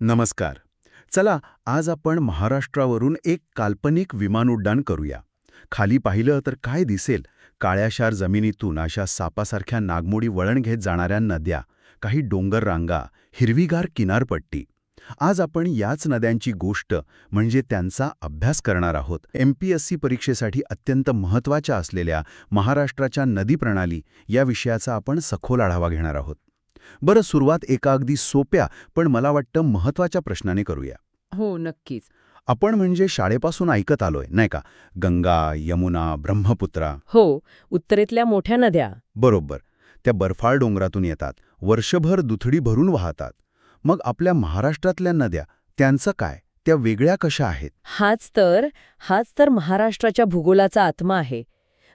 नमस्कार. चला आज आपण महाराष्ट्रावरून एक काल्पनिक विमान उड्डाण करूया. खाली पाहिलं तर काय दिसेल? काळ्याशार जमिनीतून अशा सापासारख्या नागमोडी वळण घेत जाणाऱ्या नद्या, काही डोंगर रांगा, हिरवीगार किनारपट्टी. आज आपण याच नद्यांची गोष्ट म्हणजे त्यांचा अभ्यास करणार आहोत. MPSC परीक्षेसाठी अत्यंत महत्त्वाच्या असलेल्या महाराष्ट्राच्या नदी प्रणाली या विषयाचा आपण सखोल आढावा घेणार आहोत. बरं, सुरुवात एका अगदी सोप्या पण मला वाटतं महत्त्वाच्या प्रश्नाने करूया. हो, नक्कीच. आपण म्हणजे शाळेपासून ऐकत आलोय नाही का, गंगा, यमुना, ब्रह्मपुत्रा. हो, उत्तरेतल्या मोठ्या नद्या. बरोबर. त्या बर्फाळ डोंगरातून येतात, वर्षभर दुथडी भरून वाहतात. मग आपल्या महाराष्ट्रातल्या नद्या, त्यांचं काय? त्या वेगळ्या कशा आहेत? हाच तर महाराष्ट्राच्या भूगोलाचा आत्मा आहे.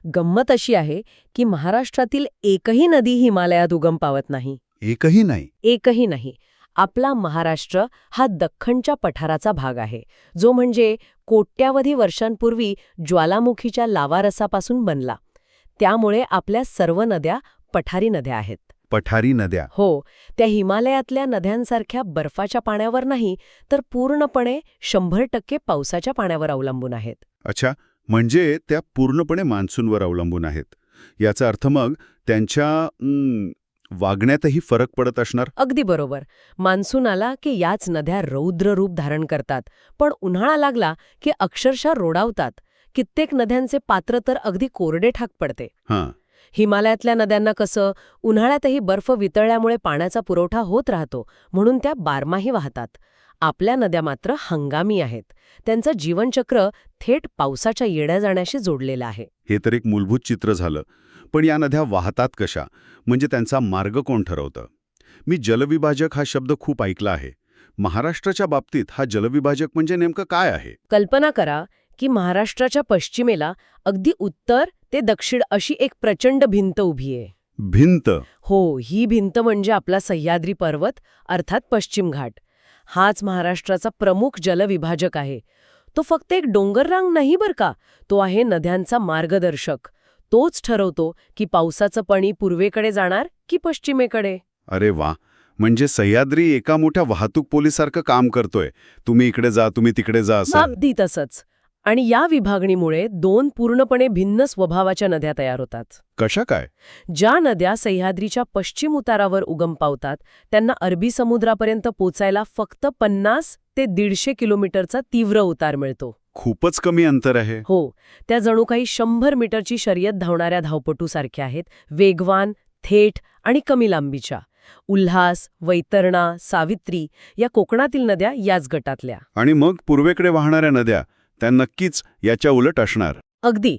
गंमत अशी आहे की महाराष्ट्रातील एकही नदी हिमालयात उगम पावत नाही. एकही नाही. एकही नाही. आपला महाराष्ट्र हा दख्खनच्या पठाराचा भाग आहे, जो म्हणजे कोट्यावधी वर्षांपूर्वी ज्वालामुखीच्या लावारसापासून बनला. त्यामुळे आपल्या सर्व नद्या पठारी नद्या आहेत. पठारी नद्या. हो, त्या हिमालयातल्या नद्यांसारख्या बर्फाच्या पाण्यावर नाही, तर पूर्णपणे 100% पावसाच्या पाण्यावर अवलंबून आहेत. अच्छा, म्हणजे त्या पूर्णपणे मान्सूनवर अवलंबून आहेत. याचा अर्थ मग त्यांच्या वागण्यातही फरक पडत असणार. अगदी बरोबर. मान्सून आला की याच नद्या रौद्र रूप धारण करतात, पण उन्हाळा लागला की अक्षरशः रोडावतात. कित्येक नद्यांचे पात्र तर अगदी कोरडे ठाक पडते. हां. हिमालयातल्या नद्यांना कसं उन्हाळ्यातही बर्फ वितळल्यामुळे पाण्याचा पुरवठा होत राहतो, म्हणून त्या बारमाही वाहतात. आपल्या नद्या मात्र हंगामी आहेत. त्यांचं जीवनचक्र थेट पावसाच्या येण्या जाण्याशी जोडलेलं आहे. हे तर एक मूलभूत चित्र झालं. पण या नद्या वाहतात कशा? म्हणजे त्यांचा मार्ग कोण ठरवतं? मी जलविभाजक हा शब्द खूप ऐकला आहे. महाराष्ट्राच्या बाबतीत हा जलविभाजक म्हणजे नेमकं काय आहे? कल्पना करा की महाराष्ट्राच्या पश्चिमेला अगदी उत्तर ते दक्षिण अशी एक प्रचंड भिंत उभी आहे. भिंत? हो, ही भिंत म्हणजे आपला सह्याद्री पर्वत, अर्थात पश्चिम घाट. हाच महाराष्ट्राचा प्रमुख जलविभाजक आहे. तो फक्त एक डोंगररांग नाही बरं का, तो आहे नद्यांचा मार्गदर्शक. तोच ठरवतो की पावसाचं पाणी पूर्वेकडे जाणार की पश्चिमेकडे. अरे वा, म्हणजे सह्याद्री एका मोठ्या वाहतूक पोलिसारखं काम करतोय. तुम्ही इकडे जा, तुम्ही तिकडे जा असं. अगदी तसंच. आणि या विभागणीमुळे दोन पूर्णपणे भिन्न स्वभावाच्या नद्या तयार होतात. कशा काय? ज्या नद्या सह्याद्रीच्या पश्चिम उतारावर उगम पावतात त्यांना अरबी समुद्रापर्यंत पोचायला फक्त 50 ते 150 किलोमीटरचा तीव्र उतार मिळतो. खूपच कमी अंतर आहे. हो, त्या जणू काही 100 मीटरची शर्यत धावणाऱ्या धावपटूसारख्या आहेत, वेगवान, थेट आणि कमी लांबीच्या. उल्हास, वैतरणा, सावित्री या कोकणातील नद्या याच गटातल्या. आणि मग पूर्वेकडे वाहणाऱ्या नद्या, त्या नक्कीच याच्या उलट असणार. अगदी.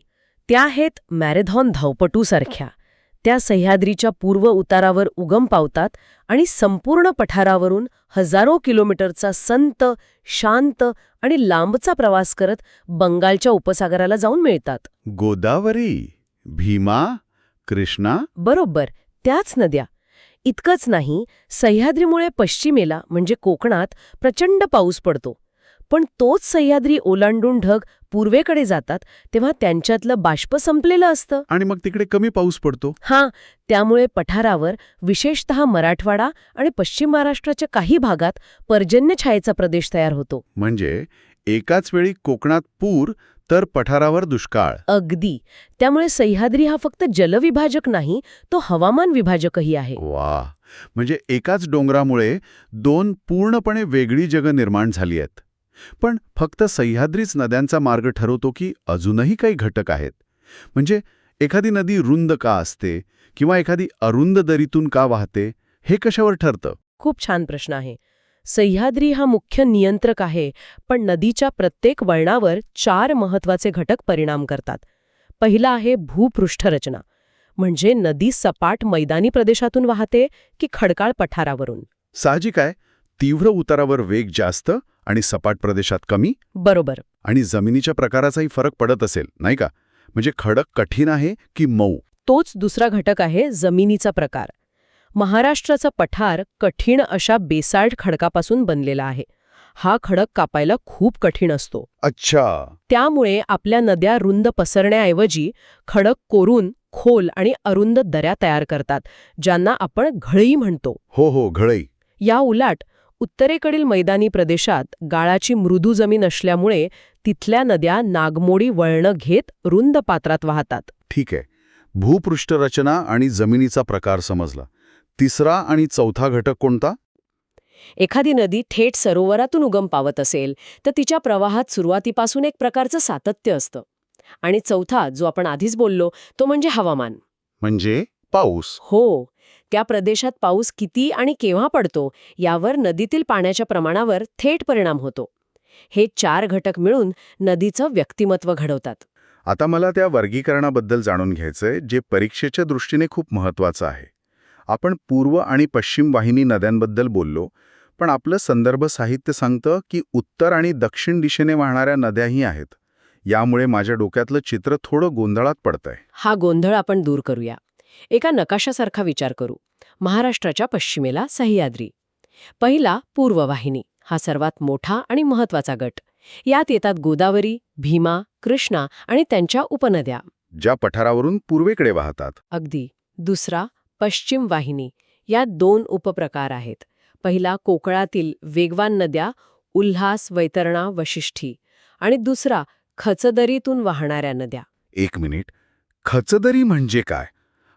त्या आहेत मॅरेथॉन धावपटूसारख्या. त्या सह्याद्रीच्या पूर्व उतारावर उगम पावतात आणि संपूर्ण पठारावरून हजारो किलोमीटरचा संत, शांत आणि लांबचा प्रवास करत बंगालच्या उपसागराला जाऊन मिळतात. गोदावरी, भीमा, कृष्णा. बरोबर, त्याच नद्या. इतकंच नाही, सह्याद्रीमुळे पश्चिमेला म्हणजे कोकणात प्रचंड पाऊस पडतो. पण तोच सह्याद्री ओलांडून ढग पूर्वेकडे जातात तेव्हा त्यांच्यातलं बाष्प संपलेलं असतं. आणि मग तिकडे कमी पाऊस पडतो. हां, त्यामुळे पठारावर विशेषतः मराठवाडा आणि पश्चिम महाराष्ट्राच्या काही भागात पर्जन्यछायेचा प्रदेश तयार होतो. म्हणजे एकाच वेळी कोकणात पूर तर पठारावर दुष्काळ. अगदी. त्यामुळे सह्याद्री हा फक्त जलविभाजक नाही, तो हवामान विभाजकही आहे. वा, म्हणजे एकाच डोंगरामुळे दोन पूर्णपणे वेगळी जगं निर्माण झाली आहेत. पण फक्त सह्याद्रीच नद्यांचा मार्ग ठरवतो की अजूनही काही घटक आहेत? म्हणजे एखादी नदी रुंद का असते किंवा एखादी अरुंद दरीतून का वाहते, हे कशावर ठरतं? खूप छान प्रश्न आहे. सह्याद्री हा मुख्य नियंत्रक आहे, पण नदीच्या प्रत्येक वळणावर 4 महत्वाचे घटक परिणाम करतात. पहिला आहे भूपृष्ठरचना, म्हणजे नदी सपाट मैदानी प्रदेशातून वाहते की खडकाळ पठारावरून. साहजिक आहे, तीव्र उतारावर वेग जास्त आणि सपाट प्रदेशात कमी. बरोबर. आणि जमिनीच्या प्रकाराचाही फरक पडत असेल नाही का? म्हणजे खडक कठीण आहे की मऊ? तोच दुसरा घटक आहे जमिनीचा प्रकार. महाराष्ट्राचा पठार कठीण अशा बेसाल्ट खडकापासून बनलेला आहे. हा खडक कापायला खूप कठीण असतो. अच्छा. त्यामुळे आपल्या नद्या रुंद पसरण्याऐवजी खडक कोरून खोल आणि अरुंद दऱ्या तयार करतात, ज्यांना आपण घळई म्हणतो. हो, घळई. या उलट उत्तरेकडील मैदानी प्रदेशात गाळाची मृदू जमीन असल्यामुळे तिथल्या नद्या नागमोडी वळणं घेत रुंद पात्रात वाहतात. ठीक आहे. भूपृष्ठरचना आणि जमिनीचा प्रकार समजला. तिसरा आणि चौथा घटक कोणता? एखादी नदी थेट सरोवरातून उगम पावत असेल तर तिच्या प्रवाहात सुरुवातीपासून एक प्रकारचं सातत्य असतं. आणि चौथा, जो आपण आधीच बोललो, तो म्हणजे हवामान. म्हणजे पाऊस. हो, त्या प्रदेशात पाऊस किती आणि केव्हा पडतो यावर नदीतील पाण्याच्या प्रमाणावर थेट परिणाम होतो. हे 4 घटक मिळून नदीचं व्यक्तिमत्व घडवतात. आता मला त्या वर्गीकरणाबद्दल जाणून घ्यायचंय, जे परीक्षेच्या दृष्टीने खूप महत्वाचं आहे. आपण पूर्व आणि पश्चिम वाहिनी नद्यांबद्दल बोललो, पण आपलं संदर्भ साहित्य सांगतं की उत्तर आणि दक्षिण दिशेने वाहणाऱ्या नद्याही आहेत. यामुळे माझ्या डोक्यातलं चित्र थोडं गोंधळात पडतंय. हा गोंधळ आपण दूर करूया. एका नकाशासारखा विचार करू. महाराष्ट्राच्या पश्चिमेला सह्याद्री. पहिला पूर्व वाहिनी, हा सर्वात मोठा आणि महत्वाचा गट. यात येतात गोदावरी, भीमा, कृष्णा आणि त्यांच्या उपनद्या. ज्या पठारावरून पूर्वेकडे वाहतात. अगदी. दुसरा पश्चिम वाहिनी. यात 2 उपप्रकार आहेत. पहिला कोकणातील वेगवान नद्या, उल्हास, वैतरणा, वशिष्ठी. आणि दुसरा खचदरीतून वाहणाऱ्या नद्या. एक मिनिट, खचदरी म्हणजे काय?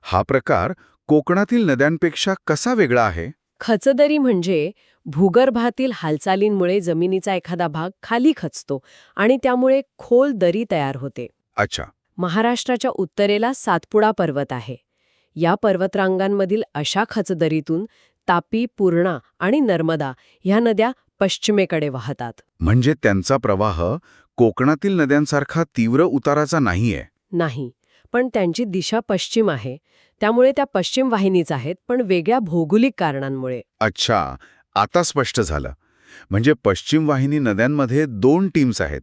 हा प्रकार कोकणातील नद्यांपेक्षा कसा वेगळा आहे? खचदरी म्हणजे भूगर्भातील हालचालींमुळे जमिनीचा एखादा भाग खाली खचतो आणि त्यामुळे खोल दरी तयार होते. अच्छा. महाराष्ट्राच्या उत्तरेला सातपुडा पर्वत आहे. या पर्वतरांगांमधील अशा खचदरीतून तापी, पूर्णा आणि नर्मदा ह्या नद्या पश्चिमेकडे वाहतात. म्हणजे त्यांचा प्रवाह कोकणातील नद्यांसारखा तीव्र उताराचा नाहीये. नाही, पण त्यांची दिशा पश्चिम आहे. त्यामुळे त्या पश्चिम वाहिनीच आहेत, पण वेगळ्या भौगोलिक कारणांमुळे. अच्छा, आता स्पष्ट झालं. म्हणजे पश्चिम वाहिनी नद्यांमध्ये 2 टीम्स आहेत,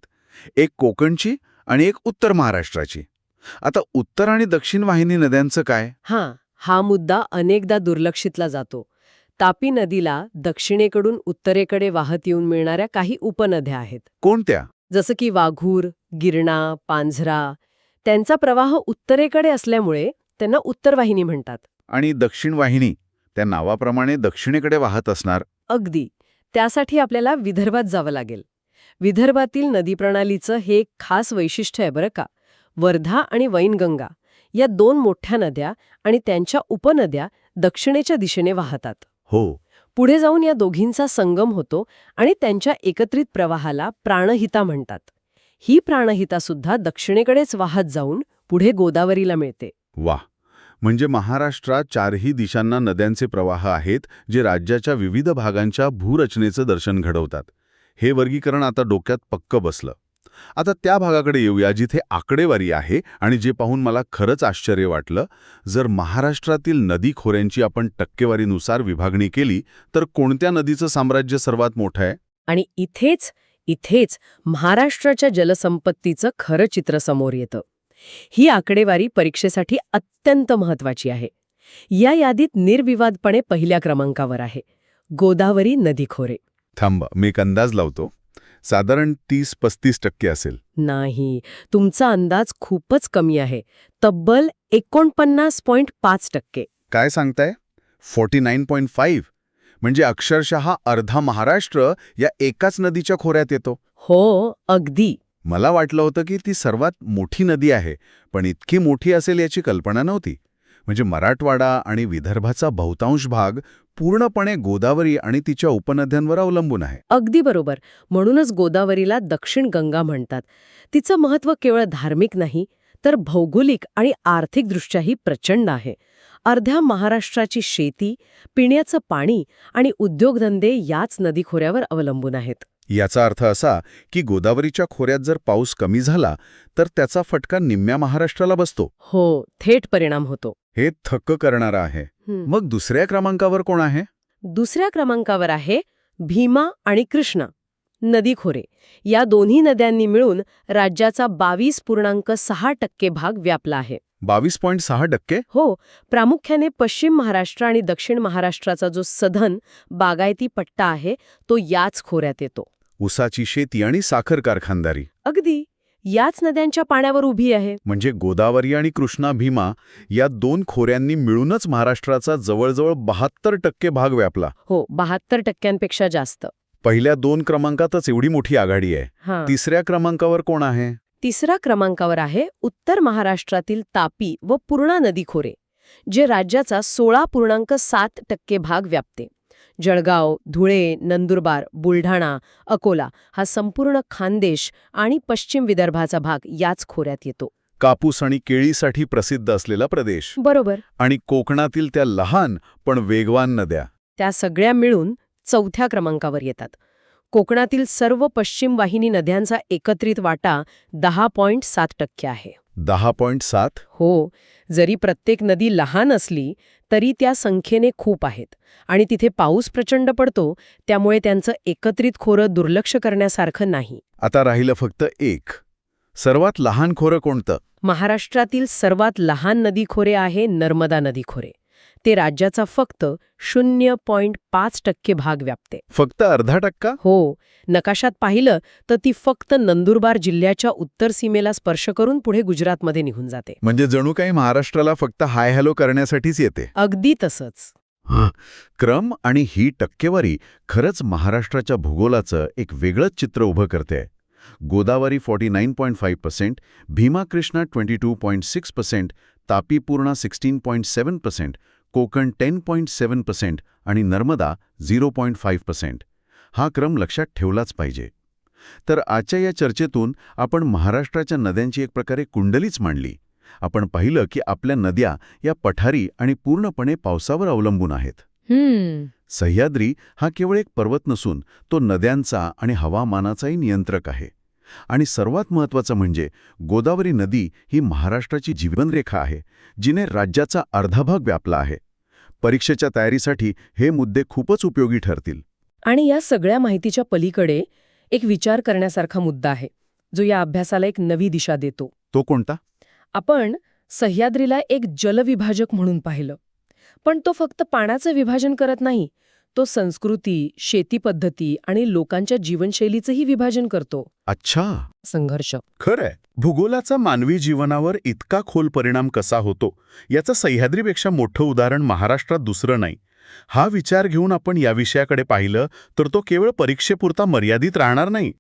एक कोकणची आणि एक उत्तर महाराष्ट्राची. आता उत्तर आणि दक्षिण वाहिनी नद्यांचं काय? हा मुद्दा अनेकदा दुर्लक्षितला जातो. तापी नदीला दक्षिणेकडून उत्तरेकडे वाहत येऊन मिळणाऱ्या काही उपनद्या आहेत. कोणत्या? जसं की वाघूर, गिरणा, पांझरा. त्यांचा प्रवाह उत्तरेकडे असल्यामुळे त्यांना उत्तरवाहिनी म्हणतात. आणि दक्षिण वाहिनी त्या नावाप्रमाणे दक्षिणेकडे वाहत असणार. अगदी. त्यासाठी आपल्याला विदर्भात जावं लागेल. विदर्भातील नदीप्रणालीचं हे एक खास वैशिष्ट्य आहे बरं का. वर्धा आणि वैनगंगा या 2 मोठ्या नद्या आणि त्यांच्या उपनद्या दक्षिणेच्या दिशेने वाहतात. हो. पुढे जाऊन या दोघींचा संगम होतो आणि त्यांच्या एकत्रित प्रवाहाला प्राणहिता म्हणतात. ही प्राणहिता सुद्धा दक्षिणेकडेच वाहत जाऊन पुढे गोदावरीला मिळते. वा. म्हणजे महाराष्ट्रात 4ही दिशांना नद्यांचे प्रवाह आहेत, जे राज्याच्या विविध भागांच्या भूरचनेचं दर्शन घडवतात. हे वर्गीकरण आता डोक्यात पक्क बसलं. आता त्या भागाकडे येऊया जिथे आकडेवारी आहे आणि जे पाहून मला खरंच आश्चर्य वाटलं. जर महाराष्ट्रातील नदी खोऱ्यांची आपण टक्केवारीनुसार विभागणी केली तर कोणत्या नदीचं साम्राज्य सर्वात मोठं आहे? आणि इथेच महाराष्ट्राच्या जलसंपत्तीचं खरं चित्र समोर येतं. ही आकडेवारी परीक्षेसाठी अत्यंत महत्वाची आहे. या यादीत निर्विवादपणे पहिल्या क्रमांकावर आहे गोदावरी नदीखोरे. थांब, मी एक अंदाज लावतो. साधारण 30-35% असेल. नाही, तुमचा अंदाज खूपच कमी आहे. तब्बल 49.5%. काय सांगताय? 49.5? म्हणजे अक्षरशः अर्धा महाराष्ट्र या एकाच नदीच्या खोऱ्यात येतो. हो, अगदी. मला वाटलं होतं की ती सर्वात मोठी नदी आहे, पण इतकी मोठी असेल याची कल्पना नव्हती. म्हणजे मराठवाडा आणि विदर्भाचा बहुतांश भाग पूर्णपणे गोदावरी आणि तिच्या उपनद्यांवर अवलंबून आहे. अगदी बरोबर. म्हणूनच गोदावरीला दक्षिण गंगा म्हणतात. तिचं महत्त्व केवळ धार्मिक नाही, तर भौगोलिक आणि आर्थिकदृष्ट्याही प्रचंड आहे. अर्ध्या महाराष्ट्राची शेती, पिण्याचं पाणी आणि उद्योगधंदे याच नदीखोऱ्यावर अवलंबून आहेत. याचा अर्थ असा की गोदावरीच्या खोऱ्यात जर पाऊस कमी झाला तर त्याचा फटका निम्म्या महाराष्ट्राला बसतो. हो, थेट परिणाम होतो. हे थक्क करणारं आहे. मग दुसऱ्या क्रमांकावर कोण आहे? दुसऱ्या क्रमांकावर आहे भीमा आणि कृष्णा नदीखोरे. या दोन्ही नद्यांनी मिळून राज्याचा 22.6% भाग व्यापला आहे. 22.6%? हो, प्रामुख्याने पश्चिम महाराष्ट्र आणि दक्षिण महाराष्ट्राचा जो सधन बागायती पट्टा आहे तो याच खोऱ्यात येतो. ऊसाची शेती आणि साखर कारखानदारी. अगदी. याच नद्यांच्या पाण्यावर उभी आहे. म्हणजे गोदावरी आणि कृष्णा भीमा या दोन खोऱ्यांनी मिळूनच महाराष्ट्राचा जवळजवळ 72% भाग व्यापला. हो, 72% जास्त. पहिल्या 2 क्रमांकातच एवढी मोठी आघाडी आहे. हां. तिसऱ्या क्रमांकावर कोण आहे? तिसऱ्या क्रमांकावर आहे उत्तर महाराष्ट्रातील तापी व पूर्णा नदी खोरे, जे राज्याचा 16.7% भाग व्यापते. जळगाव, धुळे, नंदुरबार, बुलढाणा, अकोला हा संपूर्ण खानदेश आणि पश्चिम विदर्भाचा भाग याच खोऱ्यात येतो. कापूस आणि केळीसाठी प्रसिद्ध असलेला प्रदेश. बरोबर. आणि कोकणातील त्या लहान पण वेगवान नद्या. त्या सगळ्या मिळून 4थ्या क्रमांकावर येतात. कोकणातील सर्व पश्चिम वाहिनी नद्यांचा एकत्रित वाटा 10.7% आहे. 10.7? हो, जरी प्रत्येक नदी लहान असली तरी त्या संख्येने खूप आहेत आणि तिथे पाऊस प्रचंड पडतो, त्यामुळे त्यांचं एकत्रित खोरं दुर्लक्ष करण्यासारखं नाही. आता राहिलं फक्त एक. सर्वात लहान खोरं कोणतं? महाराष्ट्रातील सर्वात लहान नदीखोरे आहे नर्मदा नदीखोरे. ते राज्याचा फक्त 0.5% भाग व्यापते. फक्त अर्धा टक्का? हो, नकाशात पाहिलं तर ती फक्त नंदुरबार जिल्ह्याच्या उत्तर सीमेला स्पर्श करून पुढे गुजरातमध्ये निघून जाते. म्हणजे जणू काही महाराष्ट्राला फक्त हाय हॅलो करण्यासाठीच येते. अगदी तसंच. क्रम आणि ही टक्केवारी खरंच महाराष्ट्राच्या भूगोलाचं एक वेगळंच चित्र उभं करते. गोदावरी 49.5%, भीमा कृष्णा 22.6%, तापी पूर्णा 16.7%, कोकण 10.7% आणि नर्मदा 0.5%. हा क्रम लक्षात ठेवलाच पाहिजे. तर आजच्या या चर्चेतून आपण महाराष्ट्राच्या नद्यांची एक प्रकारे कुंडलीच मांडली. आपण पाहिलं की आपल्या नद्या या पठारी आणि पूर्णपणे पावसावर अवलंबून आहेत. सह्याद्री हा केवळ एक पर्वत नसून तो नद्यांचा आणि हवामानाचाही नियंत्रक आहे. आणि सर्वात महत्त्वाचं म्हणजे गोदावरी नदी ही महाराष्ट्राची जीवनरेखा आहे, जिने राज्याचा अर्धा भाग व्यापला आहे. परीक्षेच्या तयारीसाठी हे मुद्दे खूपच उपयोगी ठरतील. आणि या सगळ्या माहितीच्या पलीकडे एक विचार करण्यासारखा मुद्दा आहे, जो या अभ्यासाला एक नवी दिशा देतो. तो कोणता? आपण सह्याद्रीला एक जलविभाजक म्हणून पाहिलं, पण तो फक्त पाण्याचं विभाजन करत नाही, तो संस्कृती, शेती पद्धती आणि लोकांच्या जीवनशैलीचंही विभाजन करतो. अच्छा. संघर्ष. खरंय. भूगोलाचा मानवी जीवनावर इतका खोल परिणाम कसा होतो याचं सह्याद्रीपेक्षा मोठं उदाहरण महाराष्ट्रात दुसरं नाही. हा विचार घेऊन आपण या विषयाकडे पाहिलं तर तो केवळ परीक्षेपुरता मर्यादित राहणार नाही.